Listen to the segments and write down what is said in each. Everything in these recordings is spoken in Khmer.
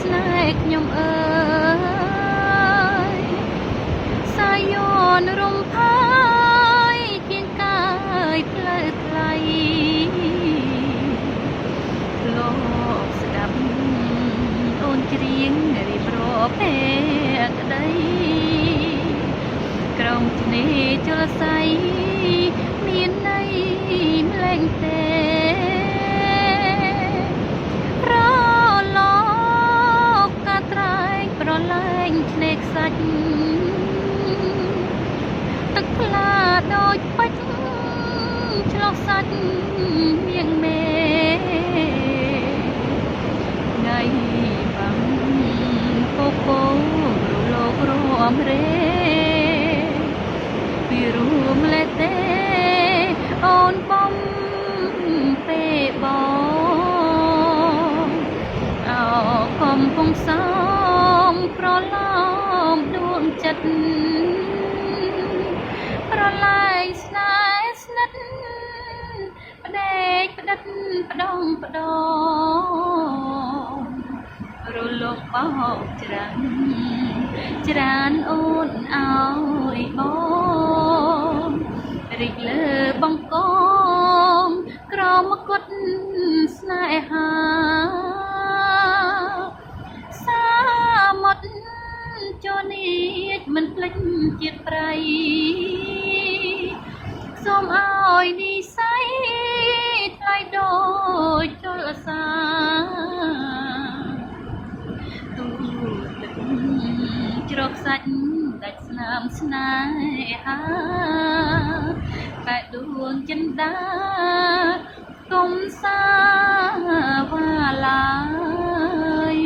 ស្នេហ៍ខ្ញុំអើយសាយនរំផាយគៀងកាយផ្លូវថ្លៃលោកស្ដាប់អូនច្រៀងរៀបរាប់ភក្តីក្រុមធ្នេជលស័យមានន័យម្លែងទេប្រឡកកាត្រែងប្រឡែងឆ្នេរខ្សាច់ទឹកថ្លាដូចបាច់ឆ្លោះសាច់មៀងមេថ្ងៃបាំងពោពោរលោករំរេពីរួមលេទេអូនបំពេបងអោកំពុងសំប្រឡំដួងចិត្តប្រឡាយស្នេហ៍ស្និទ្ធផ្ដេកផ្ដិតផ្ដងផ្ដងរលកបោកច្រើនអូនអើយបងរីកលើបង្កងក្រមកុដស្នេហាសាមុតចនីចមិនភ្លេចជាតិប្រៃសូមឲ្យនិស័យថ្លៃដូចចលសាទូទឹកជ្រកសាច់ដាច់ស្នាមស្នេហាតែដួងចិន្តាគុំសាវ៉ាឡាយ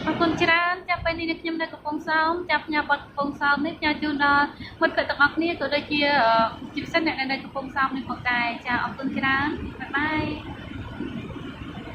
អរគុណច្រើនចាប់ពេលនេះខ្ញុំនៅកំពង់សោមចាប់ផ្ញើបទកំពង់សោមនេះផ្ញើជូនដល់មិត្តភក្តិទាំងអស់គ្នាក៏ដូចជាពិសេសអ្នកនៅកំពង់សោមនេះផងដែរចាអរគុណច្រើនបាយបាយ